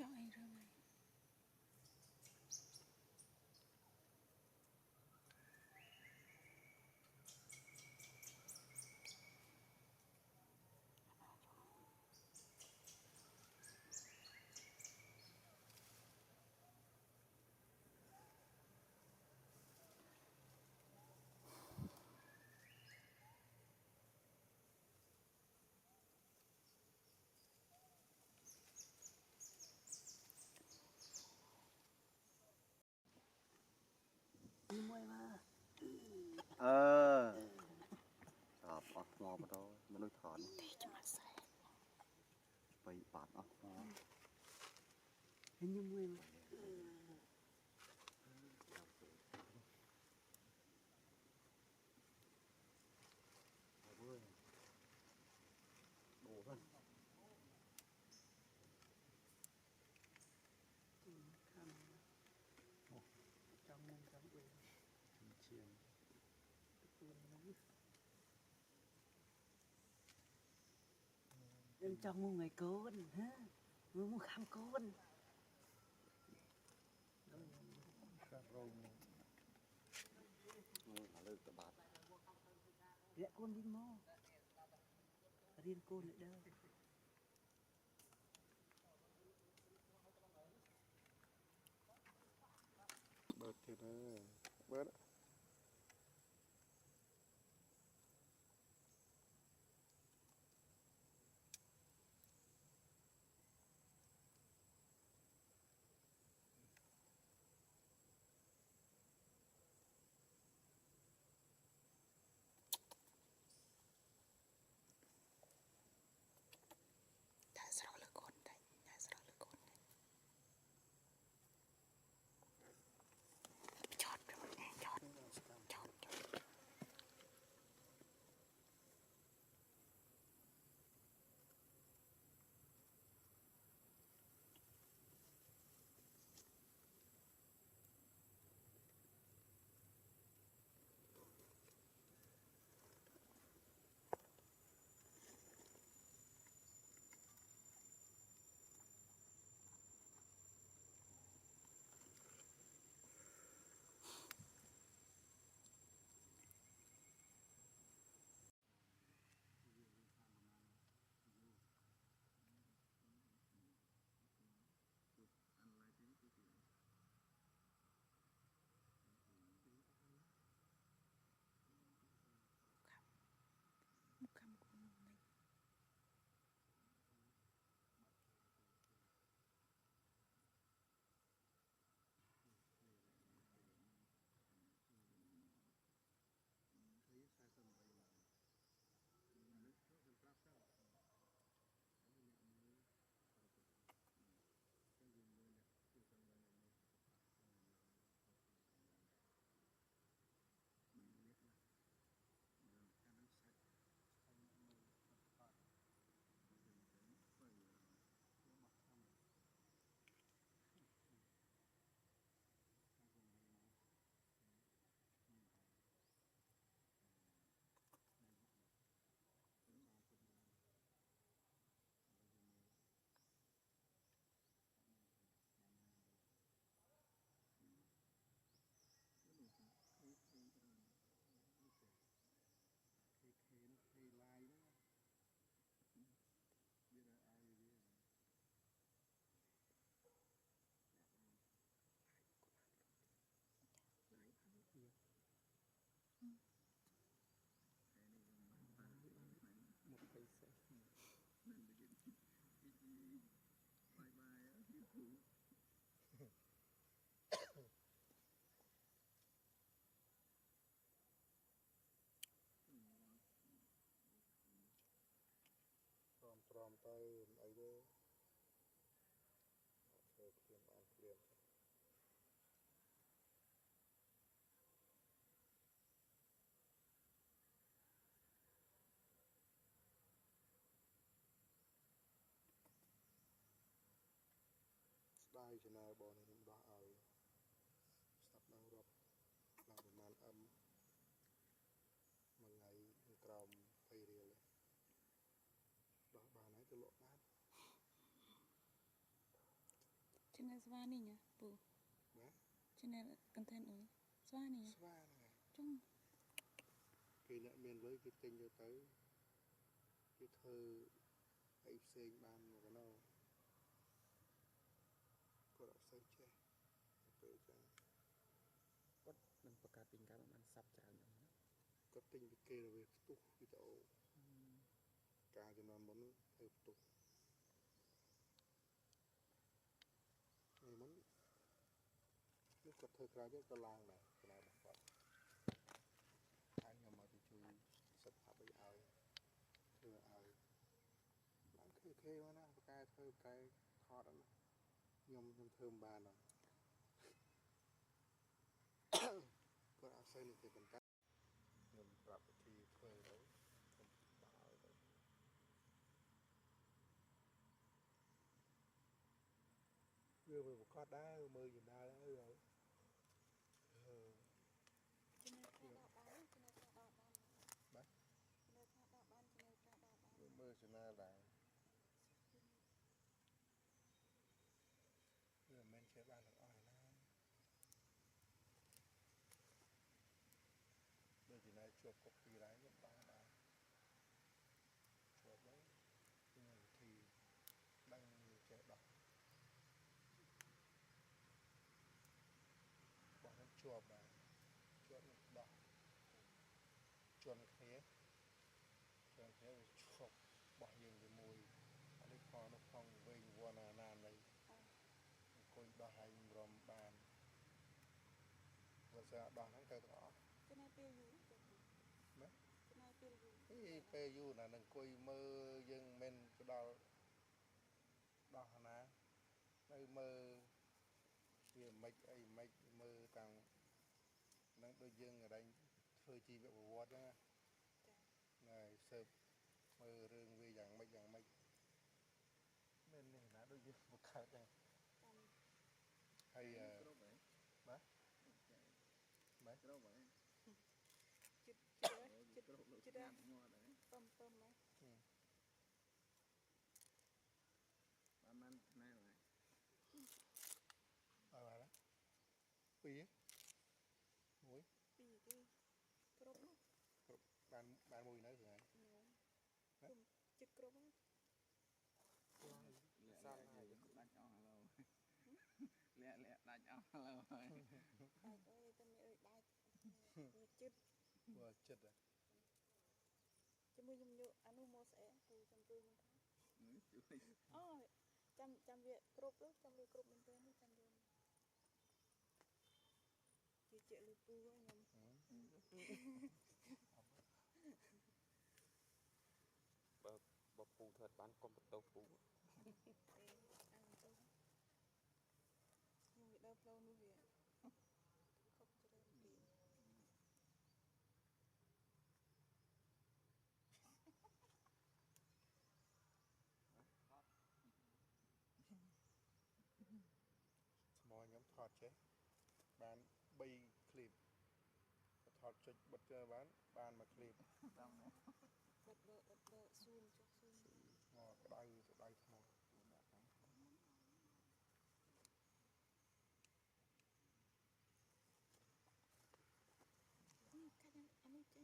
chọn anh rồi này. Môi mà Chọc ớt ngò mà thôi, mà nuôi thỏ này. Thì cho mà xe. Bày bát ớt ngò. hình như môi mà Đồ thân. trong mông trong bể Chiên. em trong mông người côn hả mông khăm côn Các rau hả lư cái bát. rẽ côn đi mô riêng côn lại đâu Bớt thì đó. Bớt. Đã sao là con đấy. Đã sao là con đấy. Chót rồi nè. Chót. Chót. Một căm của mình. Tròn tay ấy đấy. Chơi khiêm ăn khiêm. Đai cho nào bọn này đó ai. Sắp đang rộp. Làm một màn âm. Một ngày tròn thay riêng. Đó bà nãy tôi lộ nát. channel ស្វានេះញ៉ាពូ បាទ channel content អុយស្វានេះ ស្វាហ្នឹង ចុង គេអ្នកមានលុយគេទិញយកទៅគេធ្វើអីផ្សេងបានមកណោគាត់អត់សូវចេះពេលចឹង គាត់នឹងបង្កើតពីការបានសាប់ច្រើនហ្នឹងណា គាត់ទិញពីគេទៅវាផ្ទុះវីដេអូការចំនួនមុនធ្វើផ្ទុះថ្ងៃមុននេះគាត់ធ្វើក្រៅទៀតក៏ឡើងដែរចំណាយរបស់គាត់ហើយខ្ញុំមកទៅជួយសិតអាប់ឲ្យធ្វើឲ្យឡើងខេមកណាបកែធ្វើបកែថតអត់ណាខ្ញុំធ្វើមិនបានហ៎គាត់អត់សូវនេះទេប៉ុន្តែខ្ញុំប្រាប់វិធីធ្វើទៅខ្ញុំបោទៅវាមិនប្រកាសដែរមើលយ៉ាងណាដែរ channel ខ្លះដល់បាន channel ខ្លះដល់បាន បាទ channel ខ្លះដល់បាន channel ខ្លះដល់បាន មើល channel ដែរវាមិនមែនជាបានទាំងអស់ណាដូចជាណែជាប់កុកពីរ៉ៃខ្ញុំដោះដែរជាប់ហើយគឺវិធីដឹងចេះដោះបោះនឹងជាប់ដែរជាប់នឹងដោះជន់គ្នាវាឈប់បោះយើងជាមួយអានេះផងនោះផងវិញវណ្ណាណានៃអង្គុយដោះឲ្យរំបានបើស្អាតដោះហ្នឹងទៅទាំងអស់ channel ពេលយូរទៅ ណា channel ពេលយូរ ពេលយូរណាស់នឹងអង្គុយមើលយើងមិនទៅដល់ដោះណានៅមើលវាមិនអីមិនមើលតាំងនឹងដូចយើងរែងធ្វើជីវប្រវត្តិហ្នឹងណាហើយសើបមើលរឿងវាយ៉ាងម៉េចយ៉ាងម៉េចមិននេះណាដូចយើងបង្កើតហ្នឹង តាម ហើយ គ្រប់ហើយ បាទ បាទគ្រប់ហើយ ចិត្ត គ្រប់លោក ចិត្ត ញ៉ាំញ័រដែរ ពំពំហ៎ បានបានណែហើយ បាទបាទពីរមួយ ពីគេគ្រប់នោះ គ្រប់បានមួយនៅថ្ងៃ ខ្ញុំចិត្តគ្រប់ហ្នឹង សាប់ហើយដាច់អស់ឥឡូវលាក់ដាច់អស់ឥឡូវហើយ ដាច់អើយតែមានអើយដាច់វាចិត្ត បើចិត្ត ជាមួយខ្ញុំយកអានោះមកស្អែកពូចាំជួយខ្ញុំផង ជួយ អូចាំវាគ្រប់ទៅចាំវាគ្រប់មែនទេនេះចាំយកជឿជាក់លើពូខ្ញុំ បើពូធ្វើបានកុំបន្ទោសពូ អេអានទៅខ្ញុំវាដើរផ្លូវនោះវាខុសច្រើនពីង ថ្មខ្ញុំថតចេះបាន3ឃ្លីបថតចុចបិទទៅបានមួយឃ្លីប តាមណា បិទស៊ូមចុះស៊ូម មកក្តៅថ្ម នេះកាច់អានេះចេញមក cũng bây giờ mình còn thế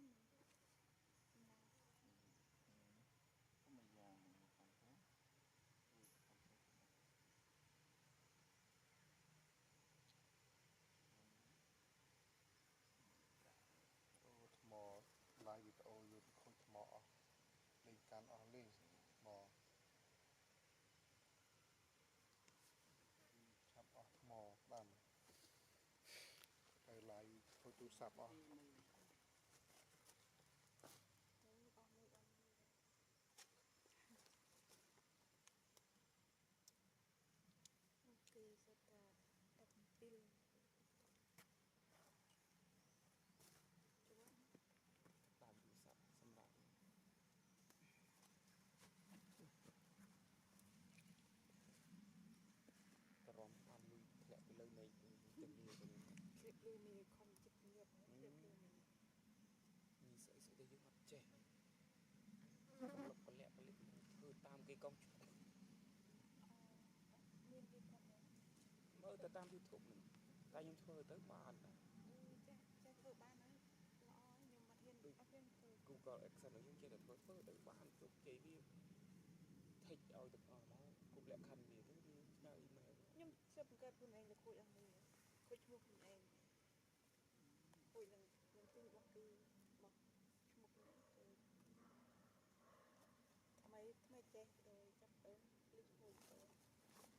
អូថ្ម live វីដេអូយកខូចថ្មអស់លេងកាន់អស់លេងថ្មឆាប់អស់ថ្មបានទៅ live ខូចទូរស័ព្ទអស់ អស់មួយអូខេសិតតែ17ជួយ តាមទូរស័ព្ទសម្រាប់តរំបានលុយធ្លាក់ទៅលើមេឃទឹកនេះទៅ คลิปลือมีคอมจิตเงียบคลิปลือมี มีស្អីដែលយើងអត់ចេះពលិធ្វើតាមគេកុំ មានគេคอม ទៅតាម YouTube ហ្នឹងតែខ្ញុំធ្វើទៅបានដែរ ចេះធ្វើបានហើយល្អខ្ញុំអត់ហ៊ានធ្វើ Google Action ខ្ញុំចេះតែធ្វើទៅបានជោគជ័យវា thích ឲ្យទាំងអស់មកគ្រប់លក្ខខណ្ឌវាទៅវាឆ្លើយ email ខ្ញុំស៊ើបបង្កើតខ្លួនឯងទៅខូចអស់មួយខូចឈ្មោះខ្លួនឯងខូចនឹងទូរបស់គឺមកឈ្មោះខ្លួនឯងទៅថ្មីចេះដោយចាប់ទៅលីឈ្មោះទៅ ដេកបានហើយបង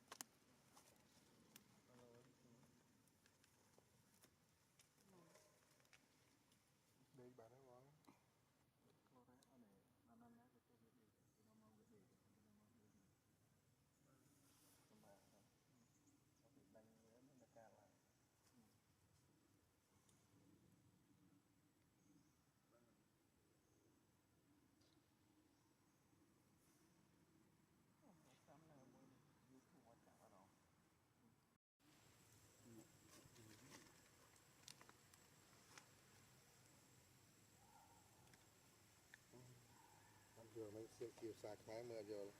Vừa mới siêu chiều sạc máy mưa rồi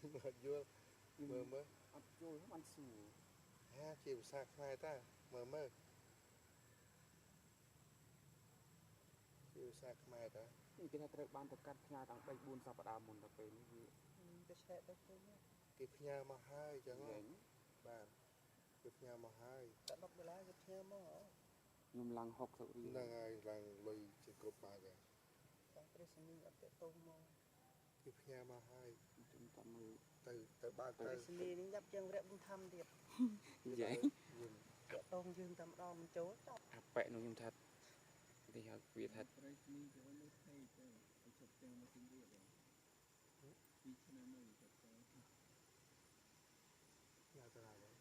mưa vô mưa mưa អត់ចូលបានសួរ ha chiều sạc máy ta mưa mưa chiều sạc máy ta នេះគេថាត្រូវបានទៅកាត់ផ្ញើតាំង 3-4 សប្តាហ៍មុនទៅពេលនេះវាទៅឆ្លែកទៅឃើញ cái nhà mà hai chẳng វិញ bạn cái nhà mà hai តែ10ដុល្លារគេផ្ញើមកហ៎ ខ្ញុំឡើង60រៀល năng ai là lùi chỉ cột ba rồi តែព្រះសនីអត់តេតងមក cái nhà mà hai ខ្ញុំតាមមើល từ ba ព្រះ tới សនីនេះយ៉ាប់ជាងវរៈបុញធម្មទៀត និយាយ nhìn តេតងយើងតែម្ដងមិនចូលចប់ អាប៉ែនោះខ្ញុំថាទីហៅវាថា ប្រៃនេះទៅលើផ្ទៃទៅឲ្យជប់ទាំងមកទីទៀតបងពីឆ្នាំនេះទៅទៅ nhà từ nào đấy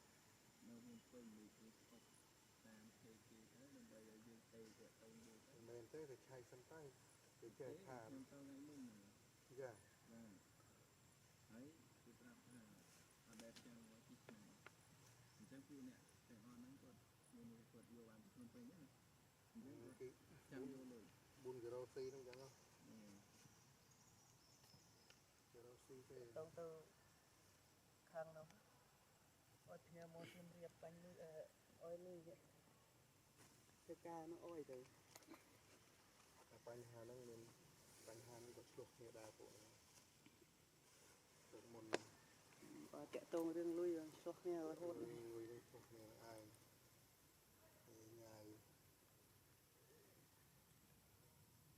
នៅមានពេញនេះគឺស្បតាមគេគេទៅដើម្បីឲ្យយើងទៅទៅយើងទៅ mình tới thì chạy sân tay để chơi thả ខ្ញុំទៅថ្ងៃមុន dạ បាទហើយគេប្រាប់ថាអត់ដែលចាំមកទីឆ្នាំអញ្ចឹងគឺអ្នកទាំងអស់ហ្នឹងគាត់មានគាត់យកបានខ្លួនពេញណាអញ្ចឹងគាត់ cái ចាំយកលុយ bún cái rau xi nó chẳng không អឺ cái rau xi thế តងទៅខាងនោះអត់ផ្ញើមកជិមរៀបបាញ់នេះអុយនេះទៅការនោះអុយទៅ បញ្ហាហ្នឹងមានបញ្ហានេះក៏ឆ្លោះគ្នាដែរពួកមុន បើតេតងរឿងលុយឆ្លោះគ្នារហូត លុយនេះឆ្លោះគ្នាឯងញ៉ាយ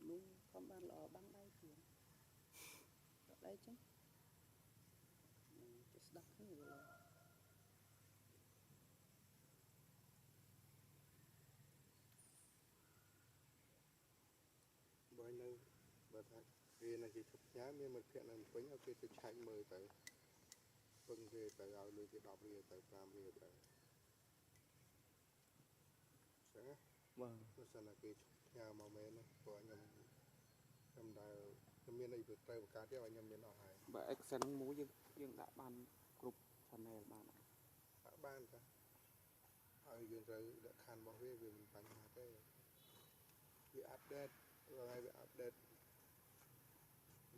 នោះខំបានល្អបាំងដៃខ្លួនដៃចឹងទៅស្ដាប់គ្នាឡើយ បើនៅបើថាវានៅជាឈប់ញ៉ាមានមិត្តភក្តិនៅពេញឲ្យគេទៅឆែកមើលទៅពឹងគេទៅឲ្យលុយគេ10រៀលទៅ5រៀលទៅចឹងណា បាទ បើសិនតែគេឈប់ញ៉ាមកមែនណាព្រោះខ្ញុំដែលខ្ញុំមានអីទៅត្រូវបង្កើតទៀតឲ្យខ្ញុំមានអស់ហើយ បើ Action មួយយើងដាក់បានគ្រប់ channel បានអត់ បានតាហើយយើងត្រូវលក្ខខណ្ឌរបស់វាវាមិនបញ្ហាទេវាអាប់ដេតរាល់ថ្ងៃវាអាប់ដេត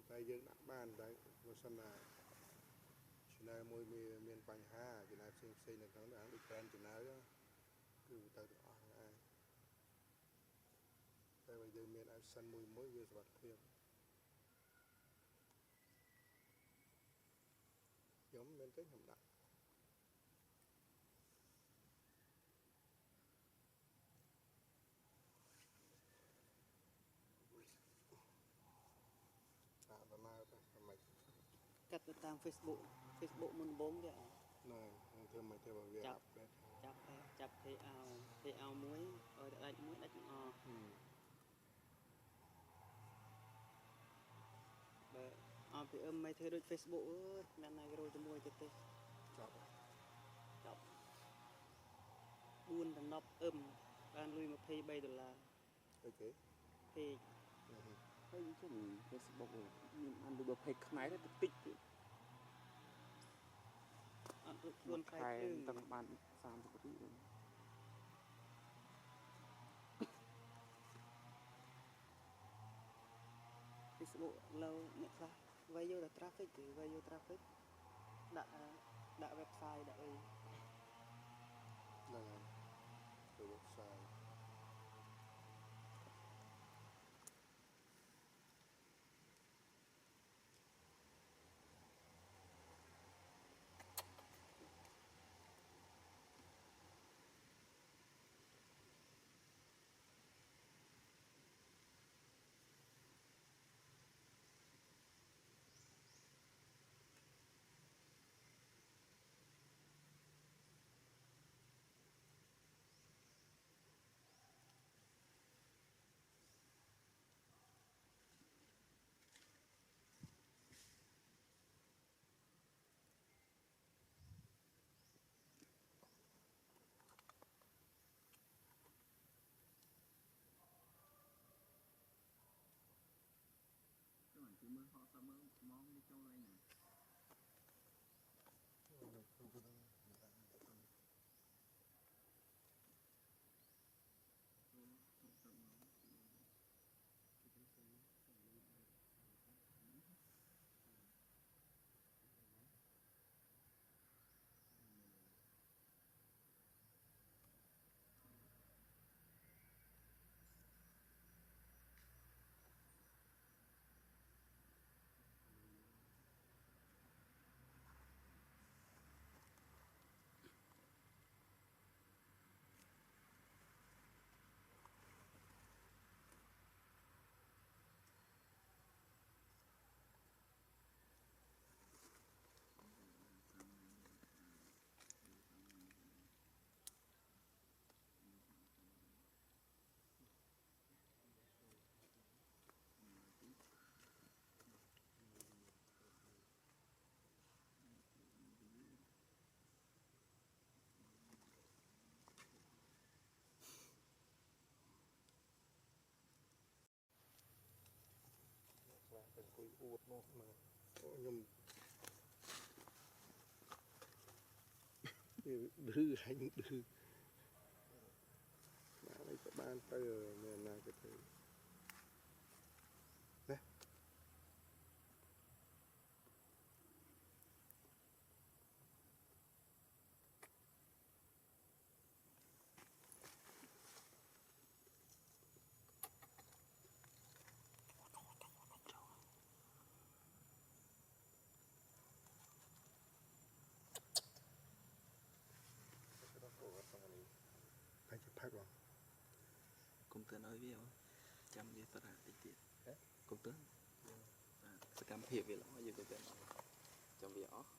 តែយើងដាក់បានតែបើសិនណា channel មួយមានបញ្ហា channel ផ្សេងនៅក្នុងហ្នឹងដូច brand channel គឺទៅទាំងអស់ហ្នឹងឯងតែបើយើងមាន action មួយវាសុវត្ថិភាពខ្ញុំមានទេខ្ញុំដាក់ ដាក់ដំណើរទៅមិន កាត់ទៅតាម Facebook មុនដំបូងទៀត ណែធ្វើមិនទេបើវាអាប់ដេត ចាប់ទេអោមួយឲ្យដាច់មួយដាច់ទាំងអស់បើអត់ពីមិនធ្វើដូច Facebook អើយមានណាគេរយជាមួយទៀតទេ ចាប់ ចាប់4ដល់10បានលុយ23ដុល្លារ អីគេ ពេក ហើយចឹង Facebook មានអានដូច page ខ្មែរទៅតិចទៀត អត់រួចខ្លួនខ្លាយ ខែ គ្រឿង ទាំងបាន30រៀល Facebook លើអ្នកខ្លះវាយយកតែ traffic គេវាយយក traffic ដាក់ ដាក់ website ដាក់អី ហ្នឹងហើយទៅ website គឺមិនគឺមើលហត់តាមមើលមកនេះចូលឡើងណា នៅក្នុងហ្នឹង ខ្លះទៅអង្គុយអួតមកមកខ្ញុំឌឺហាញ់ឌឺបានអីក៏បានទៅមានណាគេទៅណាហើយจะพักหรอ កុំទិនឲ្យវាចាំវាបរាតិចទៀតកុំទិនសកម្មភាពវាល្អយើងទៅទិនចាំវាអស់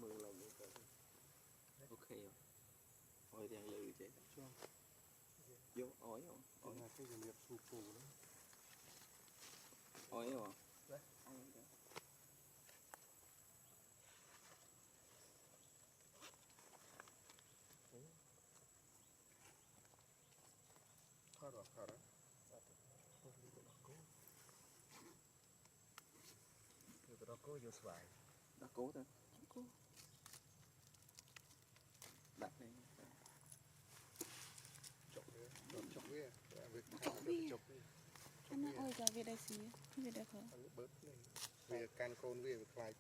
មើលឡើងមើលទៅអូខេអយទាំងលើចេះយកអយអយ ណាគេជំរាបស៊ូពូហ្នឹង អយហ៎ ថតថត ទៅដល់គោយកស្វាយ ដាក់គោទៅគោដាក់នេះ ចុកវាចុកវាវាចុកវា អានោះអើយចាវាដែរស៊ីវាដែរខ បើនេះវាកាន់កូនវាខ្លាច